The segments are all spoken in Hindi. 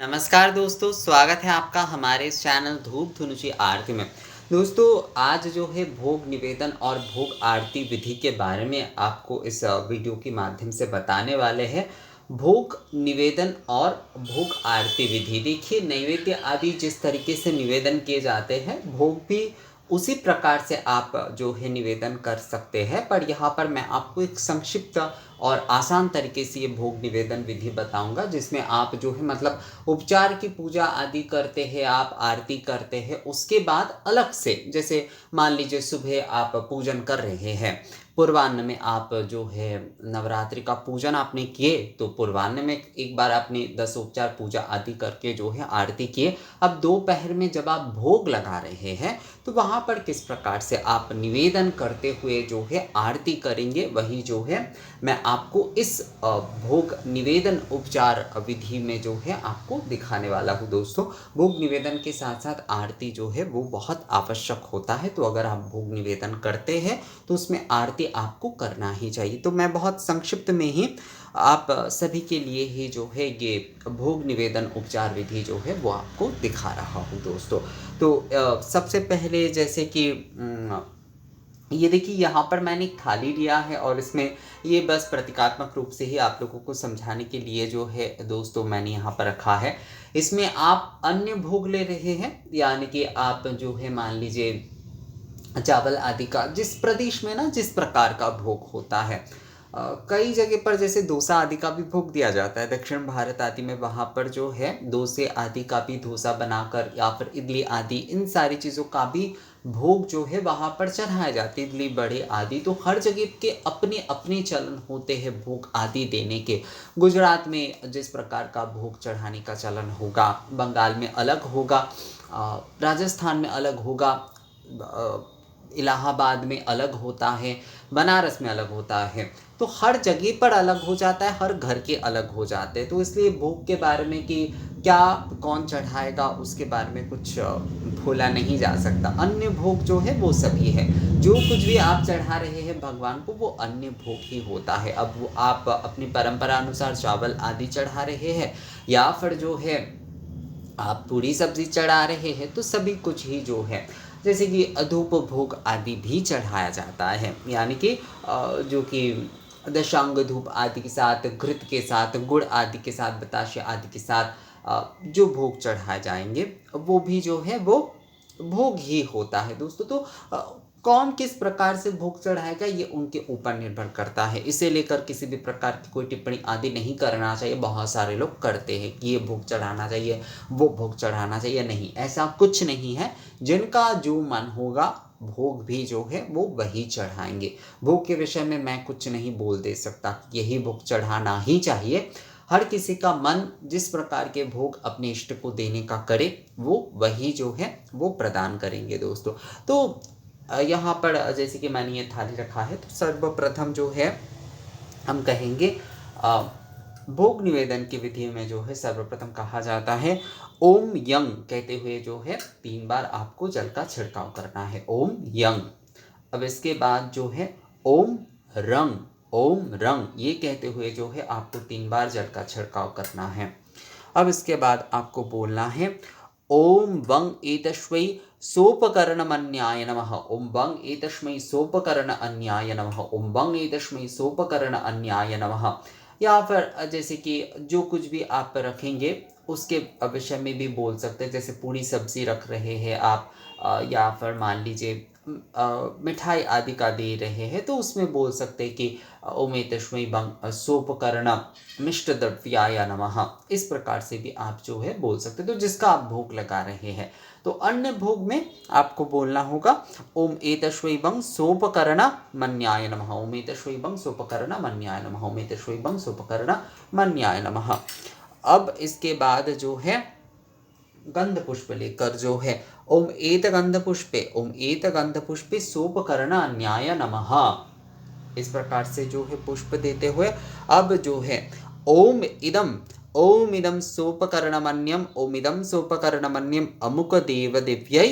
नमस्कार दोस्तों, स्वागत है आपका हमारे इस चैनल धूप धुनुची आरती में। दोस्तों, आज जो है भोग निवेदन और भोग आरती विधि के बारे में आपको इस वीडियो के माध्यम से बताने वाले हैं। भोग निवेदन और भोग आरती विधि, देखिए नैवेद्य आदि जिस तरीके से निवेदन किए जाते हैं, भोग भी उसी प्रकार से आप जो है निवेदन कर सकते हैं। पर यहाँ पर मैं आपको एक संक्षिप्त और आसान तरीके से ये भोग निवेदन विधि बताऊंगा, जिसमें आप जो है मतलब उपचार की पूजा आदि करते हैं, आप आरती करते हैं, उसके बाद अलग से जैसे मान लीजिए सुबह आप पूजन कर रहे हैं, पूर्वाह्न में आप जो है नवरात्रि का पूजन आपने किए, तो पूर्वाह्न में एक बार आपने 10 उपचार पूजा आदि करके जो है आरती किए। अब दोपहर में जब आप भोग लगा रहे हैं, तो वहाँ पर किस प्रकार से आप निवेदन करते हुए जो है आरती करेंगे, वही जो है मैं आपको इस भोग निवेदन उपचार विधि में जो है आपको दिखाने वाला हूँ। दोस्तों, भोग निवेदन के साथ साथ आरती जो है वो बहुत आवश्यक होता है, तो अगर आप भोग निवेदन करते हैं तो उसमें आरती आपको करना ही चाहिए। तो मैं बहुत संक्षिप्त में ही आप सभी के लिए ही जो है ये भोग निवेदन उपचार विधि जो है वो आपको दिखा रहा हूँ। दोस्तों, तो सबसे पहले जैसे कि ये देखिए यहाँ पर मैंने एक थाली लिया है, और इसमें ये बस प्रतीकात्मक रूप से ही आप लोगों को समझाने के लिए जो है दोस्तों मैंने यहाँ पर रखा है। इसमें आप अन्य भोग ले रहे हैं, यानी कि आप जो है मान लीजिए चावल आदि का, जिस प्रदेश में ना जिस प्रकार का भोग होता है, कई जगह पर जैसे डोसा आदि का भी भोग दिया जाता है, दक्षिण भारत आदि में वहाँ पर जो है डोसे आदि का भी डोसा बनाकर, या फिर इडली आदि, इन सारी चीज़ों का भी भोग जो है वहाँ पर चढ़ाए जाते, इडली बड़े आदि। तो हर जगह के अपने अपने चलन होते हैं भोग आदि देने के। गुजरात में जिस प्रकार का भोग चढ़ाने का चलन होगा, बंगाल में अलग होगा, राजस्थान में अलग होगा, इलाहाबाद में अलग होता है, बनारस में अलग होता है। तो हर जगह पर अलग हो जाता है, हर घर के अलग हो जाते हैं। तो इसलिए भोग के बारे में कि क्या कौन चढ़ाएगा उसके बारे में कुछ बोला नहीं जा सकता। अन्य भोग जो है वो सभी है, जो कुछ भी आप चढ़ा रहे हैं भगवान को वो अन्य भोग ही होता है। अब वो आप अपनी परंपरा अनुसार चावल आदि चढ़ा रहे हैं, या फिर जो है आप पूरी सब्जी चढ़ा रहे हैं, तो सभी कुछ ही जो है, जैसे कि धूप भोग आदि भी चढ़ाया जाता है, यानी कि जो कि दशांग धूप आदि के साथ, घृत के साथ, गुड़ आदि के साथ, बताशे आदि के साथ जो भोग चढ़ाए जाएंगे वो भी जो है वो भोग ही होता है। दोस्तों, तो कौन किस प्रकार से भोग चढ़ाएगा ये उनके ऊपर निर्भर करता है। इसे लेकर किसी भी प्रकार की कोई टिप्पणी आदि नहीं करना चाहिए। बहुत सारे लोग करते हैं कि ये भोग चढ़ाना चाहिए, वो भोग चढ़ाना चाहिए, नहीं, ऐसा कुछ नहीं है। जिनका जो मन होगा भोग भी जो है वो वही चढ़ाएंगे। भोग के विषय में मैं कुछ नहीं बोल दे सकता कि यही भोग चढ़ाना ही चाहिए। हर किसी का मन जिस प्रकार के भोग अपने इष्ट को देने का करे, वो वही जो है वो प्रदान करेंगे। दोस्तों, तो यहाँ पर जैसे कि मैंने ये थाली रखा है, तो सर्वप्रथम जो है हम कहेंगे भोग निवेदन की विधि में जो है सर्वप्रथम कहा जाता है ओम यंग कहते हुए जो है 3 बार आपको जल का छिड़काव करना है, ओम यंग। अब इसके बाद जो है ओम रंग, ओम रंग, ये कहते हुए जो है आपको 3 बार जल का छिड़काव करना है। अब इसके बाद आपको बोलना है ओम वंग एतस्मै सोपकरणमन्याय नमः, ओम वंग एतस्मै सोपकरण अन्याय नमः, ओम वंग एतस्मै सोपकरण अन्याय नमः। या फिर जैसे कि जो कुछ भी आप रखेंगे उसके विषय में भी बोल सकते हैं। जैसे पूरी सब्जी रख रहे हैं आप, या फिर मान लीजिए मिठाई आदि का दे रहे हैं, तो उसमें बोल सकते हैं कि ओमे तस्मै बंग सोपकर्ण मिष्ट द्रव्याय नमः। इस प्रकार से भी आप जो है बोल सकते हैं, तो जिसका आप भोग लगा रहे हैं। तो अन्य भोग में आपको बोलना होगा ओम एतस्मै बंग सोपकर्ण मन्याय नमः, ओम एतस्मै बंग सोपकर्ण मन्याय नमः, ओम एतस्मै बंग सोपकर्ण मन्याय नमः। अब इसके बाद जो है गंध पुष्प लेकर जो है ओम एत गंध पुष्पे, ओम एत गंध पुष्पे सोपकर्ण अन्याय नमः, इस प्रकार से जो है पुष्प देते हुए अब जो है ओम इदम सोपकर्णमन्यम, ओम इदम सोपकर्णमन्यम अमुक देव दिव्यै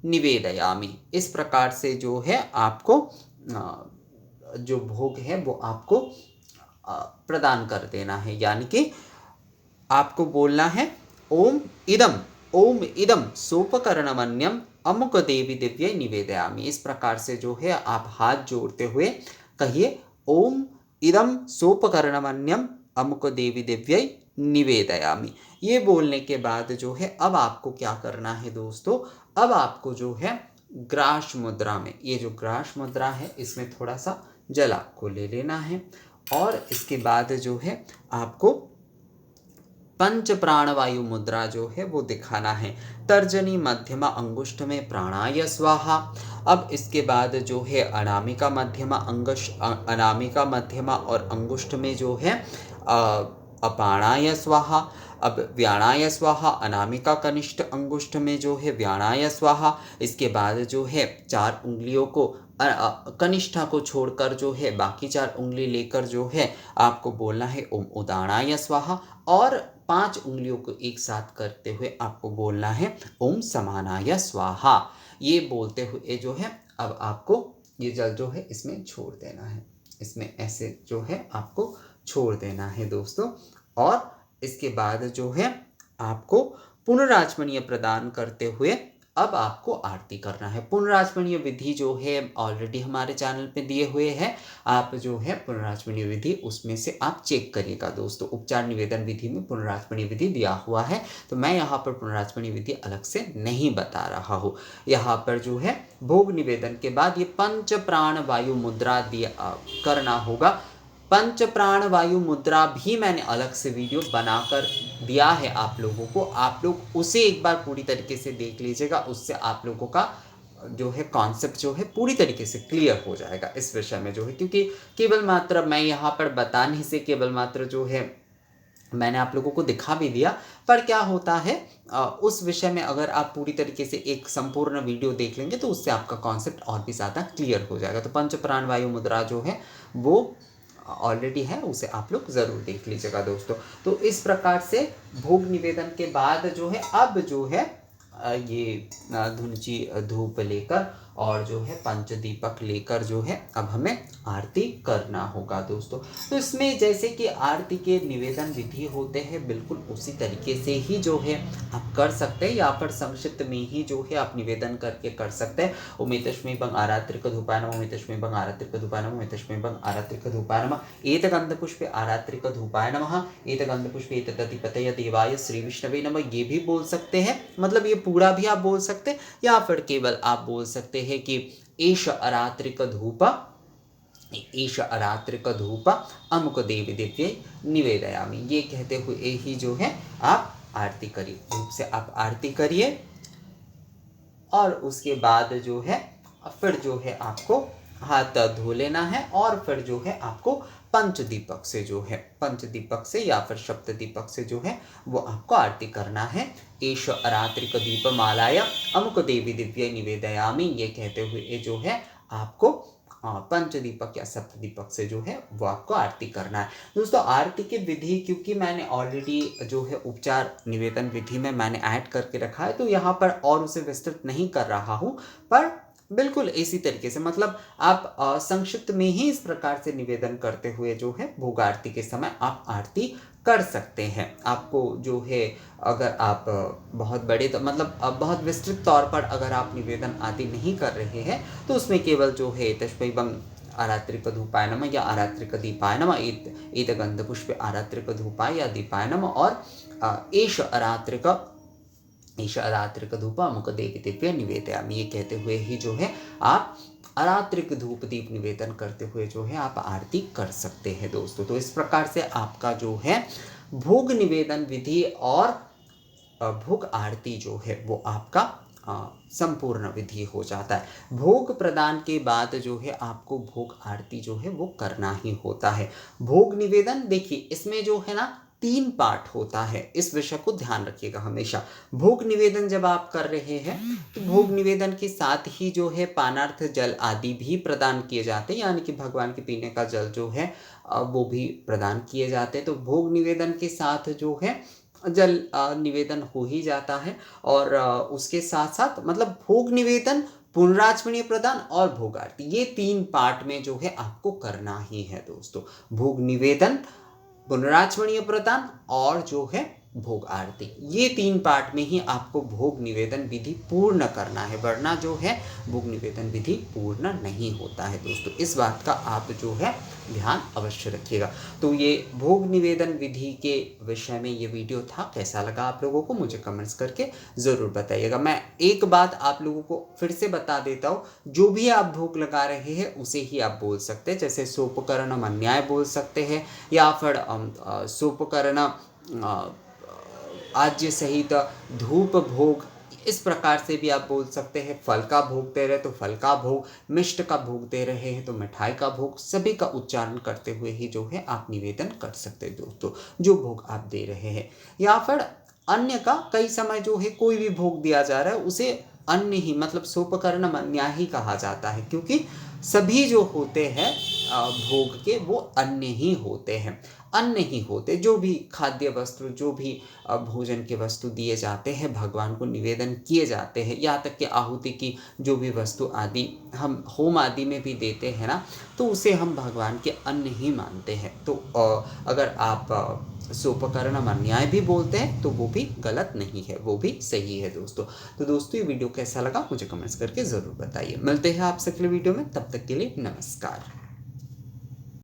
निवेदयामि। इस प्रकार से जो है आपको जो भोग है वो आपको प्रदान कर देना है, यानी कि आपको बोलना है ओम इदम सोपकरणमन्यम अमुक देवी दिव्य निवेदयामि। इस प्रकार से जो है आप हाथ जोड़ते हुए कहिए ओम इदम सोपकरणमन्यम अमुक देवी दिव्य निवेदयामि। ये बोलने के बाद जो है अब आपको क्या करना है दोस्तों, अब आपको जो है ग्रास मुद्रा में, ये जो ग्रास मुद्रा है इसमें थोड़ा सा जल आपको ले लेना है और इसके बाद जो है आपको पंच प्राणवायु मुद्रा जो है वो दिखाना है। तर्जनी मध्यमा अंगुष्ठ में प्राणाय स्वाहा। अब इसके बाद जो है अनामिका मध्यमा अनामिका मध्यमा और अंगुष्ठ में जो है अपाणाय स्वाहा। अब व्याणाय स्वाहा अनामिका कनिष्ठ अंगुष्ठ में जो है व्याणाय स्वाहा। इसके बाद जो है 4 उंगलियों को कनिष्ठा को छोड़कर जो है बाकी 4 उंगली लेकर जो है आपको बोलना है ओम उदाणाय स्वाहा और 5 उंगलियों को एक साथ करते हुए आपको बोलना है ओम समानाय स्वाहा। ये बोलते हुए जो है अब आपको ये जल जो है इसमें छोड़ देना है, इसमें ऐसे जो है आपको छोड़ देना है दोस्तों। और इसके बाद जो है आपको पुनराचमनीय प्रदान करते हुए अब आपको आरती करना है। पुनराचमनीय विधि जो है ऑलरेडी हमारे चैनल पे दिए हुए हैं, आप जो है पुनराचमनीय विधि उसमें से आप चेक करिएगा दोस्तों। उपचार निवेदन विधि में पुनराचमनीय विधि दिया हुआ है, तो मैं यहाँ पर पुनराचमनीय विधि अलग से नहीं बता रहा हूँ। यहाँ पर जो है भोग निवेदन के बाद ये पंच प्राण वायु मुद्रा दिया करना होगा। पंच प्राण वायु मुद्रा भी मैंने अलग से वीडियो बनाकर दिया है आप लोगों को, आप लोग उसे एक बार पूरी तरीके से देख लीजिएगा। उससे आप लोगों का जो है कॉन्सेप्ट जो है पूरी तरीके से क्लियर हो जाएगा इस विषय में जो है, क्योंकि केवल मात्र मैं यहाँ पर बताने से केवल मात्र जो है मैंने आप लोगों को दिखा भी दिया, पर क्या होता है उस विषय में अगर आप पूरी तरीके से एक संपूर्ण वीडियो देख लेंगे तो उससे आपका कॉन्सेप्ट और भी ज़्यादा क्लियर हो जाएगा। तो पंच प्राण वायु मुद्रा जो है वो ऑलरेडी है, उसे आप लोग ज़रूर देख लीजिएगा दोस्तों। तो इस प्रकार से भोग निवेदन के बाद जो है अब जो है ये धुंची धूप लेकर और जो है पंच दीपक लेकर जो है अब हमें आरती करना होगा दोस्तों। तो इसमें जैसे कि आरती के निवेदन विधि होते हैं बिल्कुल उसी तरीके से ही जो है आप कर सकते हैं, या पर संक्षिप्त में ही जो है आप निवेदन करके कर सकते हैं। उमेतश्मी बंग आरात्रिक धूपाय नमः, उमेतश्मी बंग आरात्रिक धूपाय नमः, उमेतश्मी बंग आरात्रिक धूपाय नमः, एतगंधपुष्पे आरात्रिक धूपाय नमः, एतगंधपुष्पे एतदधिपतये देवाय श्री विष्णवे नमः। ये भी बोल सकते हैं, मतलब ये पूरा भी आप बोल सकते हैं, या फिर केवल आप बोल सकते हैं कि एष अरात्रिक धूप अमुक देवी दिव्य निवेदयामि। ये कहते हुए ही जो है आप आरती करिए, धूप से आप आरती करिए। और उसके बाद जो है फिर जो है आपको हाथ धो लेना है और फिर जो है आपको पंचदीपक से जो है पंचदीपक से या फिर सप्तदीपक से जो है वो आपको आरती करना है। एष अरात्रिक दीपमालाय अमुक देवी दिव्य निवेदयामि। ये कहते हुए जो है आपको पंचदीपक या सप्तदीपक से जो है वो आपको आरती करना है दोस्तों। आरती की विधि क्योंकि मैंने ऑलरेडी जो है उपचार निवेदन विधि में मैंने ऐड करके रखा है, तो यहाँ पर और उसे विस्तृत नहीं कर रहा हूँ, पर बिल्कुल इसी तरीके से मतलब आप संक्षिप्त में ही इस प्रकार से निवेदन करते हुए जो है भोग आरती के समय आप आरती कर सकते हैं। आपको जो है अगर आप बहुत बड़े तो मतलब बहुत विस्तृत तौर पर अगर आप निवेदन आदि नहीं कर रहे हैं तो उसमें केवल जो है तस्मैवं आरात्रिक धूपाय नमः या आरात्रिक दीपाय नमः, एत गंधपुष्पे आरात्रिक धूपाय या दीपाय नमः और एष अरात्रिक धूप अमुक देवी दिव्य निवेदयामि। ये कहते हुए ही जो है आप अरात्रिक धूप दीप निवेदन करते हुए जो है आप आरती कर सकते हैं दोस्तों। तो इस प्रकार से आपका जो है भोग निवेदन विधि और भोग आरती जो है वो आपका संपूर्ण विधि हो जाता है। भोग प्रदान के बाद जो है आपको भोग आरती जो है वो करना ही होता है। भोग निवेदन देखिए इसमें जो है ना 3 पार्ट होता है, इस विषय को ध्यान रखिएगा हमेशा। भोग निवेदन जब आप कर रहे हैं तो भोग निवेदन के साथ ही जो है पानार्थ जल आदि भी प्रदान किए जाते हैं, यानी कि भगवान के पीने का जल जो है वो भी प्रदान किए जाते हैं। तो भोग निवेदन के साथ जो है जल निवेदन हो ही जाता है और उसके साथ साथ मतलब भोग निवेदन, पुनराचमनीय प्रदान और भोग आरती, ये 3 पार्ट में जो है आपको करना ही है दोस्तों। भोग निवेदन, पुनराचमनीय प्रदान और जो है भोग आरती। ये 3 पार्ट में ही आपको भोग निवेदन विधि पूर्ण करना है, वरना जो है भोग निवेदन विधि पूर्ण नहीं होता है दोस्तों। इस बात का आप जो है ध्यान अवश्य रखिएगा। तो ये भोग निवेदन विधि के विषय में ये वीडियो था। कैसा लगा आप लोगों को मुझे कमेंट्स करके ज़रूर बताइएगा। मैं एक बात आप लोगों को फिर से बता देता हूँ, जो भी आप भोग लगा रहे हैं उसे ही आप बोल सकते हैं। जैसे सोपकरणम अन्याय बोल सकते हैं, या फिर सोपकर्ण आज्य सहित धूप भोग, इस प्रकार से भी आप बोल सकते हैं। फल का भोग दे रहे तो फल का भोग, मिष्ट का भोग दे रहे हैं तो मिठाई का भोग, सभी का उच्चारण करते हुए ही जो है आप निवेदन कर सकते हैं दोस्तों, जो भोग आप दे रहे हैं। या फिर अन्य का कई समय जो है कोई भी भोग दिया जा रहा है उसे अन्य ही, मतलब सोपकर्ण अन्याय ही कहा जाता है, क्योंकि सभी जो होते हैं भोग के वो अन्य ही होते हैं। अन्य ही होते, जो भी खाद्य वस्तु, जो भी भोजन के वस्तु दिए जाते हैं, भगवान को निवेदन किए जाते हैं, यहाँ तक कि आहुति की जो भी वस्तु आदि हम होम आदि में भी देते हैं ना, तो उसे हम भगवान के अन्न ही मानते हैं। तो अगर आप सोपकरणम अन्याय भी बोलते हैं तो वो भी गलत नहीं है, वो भी सही है दोस्तों। तो दोस्तों ये वीडियो कैसा लगा मुझे कमेंट्स करके ज़रूर बताइए। मिलते हैं आपसे अगले वीडियो में, तब तक के लिए नमस्कार।